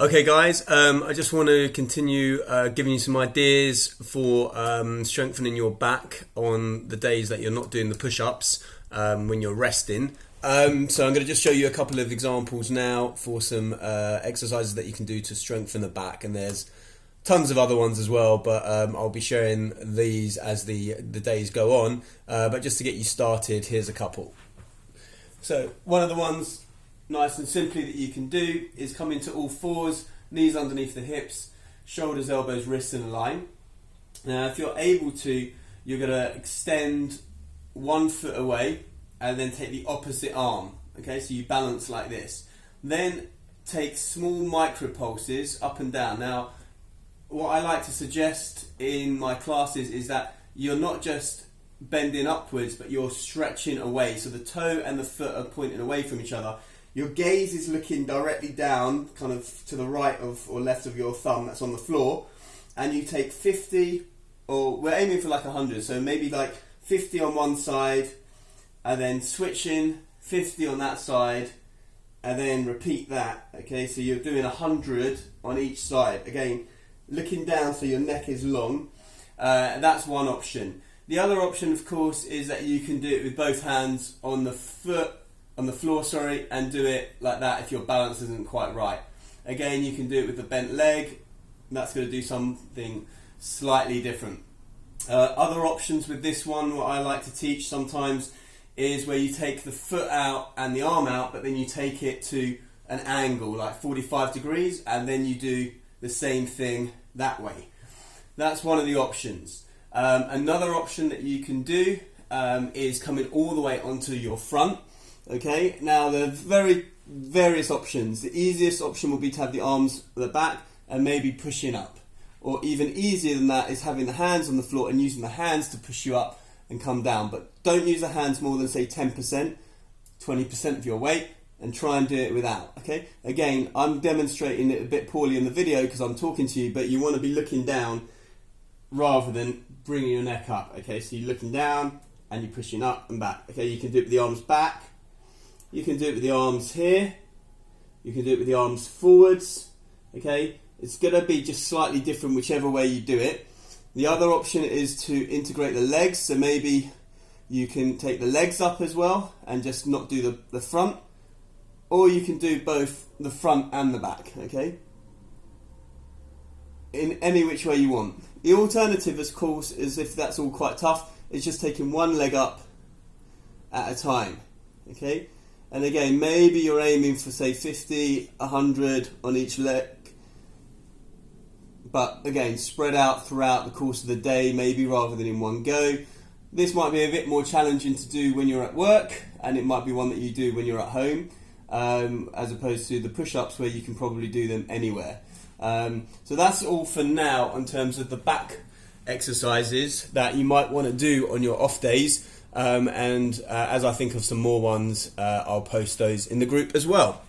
Okay guys, I just want to continue giving you some ideas for strengthening your back on the days that you're not doing the push-ups when you're resting. So I'm going to just show you a couple of examples now for some exercises that you can do to strengthen the back, and there's tons of other ones as well, but I'll be sharing these as the days go on. But just to get you started, here's a couple. So one of the ones nice and simply that you can do is come into all fours, knees underneath the hips, shoulders, elbows, wrists in a line. Now if you're able to, you're going to extend one foot away and then take the opposite arm. Okay, so you balance like this. Then take small micro pulses up and down. Now what I like to suggest in my classes is that you're not just bending upwards, but you're stretching away. So the toe and the foot are pointing away from each other. Your gaze is looking directly down, kind of to the right of or left of your thumb that's on the floor, and you take 50, or we're aiming for like 100, so maybe like 50 on one side, and then switching 50 on that side, and then repeat that. Okay, so you're doing 100 on each side. Again, looking down so your neck is long. That's one option. The other option, of course, is that you can do it with both hands on the floor, and do it like that if your balance isn't quite right. Again, you can do it with the bent leg. That's going to do something slightly different. Other options with this one, what I like to teach sometimes, is where you take the foot out and the arm out, but then you take it to an angle, like 45 degrees, and then you do the same thing that way. That's one of the options. Another option that you can do is coming all the way onto your front. Okay, now there are various options. The easiest option will be to have the arms at the back and maybe pushing up. Or even easier than that is having the hands on the floor and using the hands to push you up and come down. But don't use the hands more than say 10%, 20% of your weight, and try and do it without. Okay, again, I'm demonstrating it a bit poorly in the video because I'm talking to you, but you want to be looking down rather than bringing your neck up. Okay, so you're looking down and you're pushing up and back. Okay, you can do it with the arms back. You can do it with the arms here. You can do it with the arms forwards. Okay, it's going to be just slightly different whichever way you do it. The other option is to integrate the legs. So maybe you can take the legs up as well and just not do the front. Or you can do both the front and the back. Okay, in any which way you want. The alternative, of course, is if that's all quite tough, is just taking one leg up at a time. Okay. And again, maybe you're aiming for say 50, 100 on each leg. But again, spread out throughout the course of the day, maybe rather than in one go. This might be a bit more challenging to do when you're at work, and it might be one that you do when you're at home, as opposed to the push-ups where you can probably do them anywhere. So that's all for now in terms of the back exercises that you might want to do on your off days. As I think of some more ones, I'll post those in the group as well.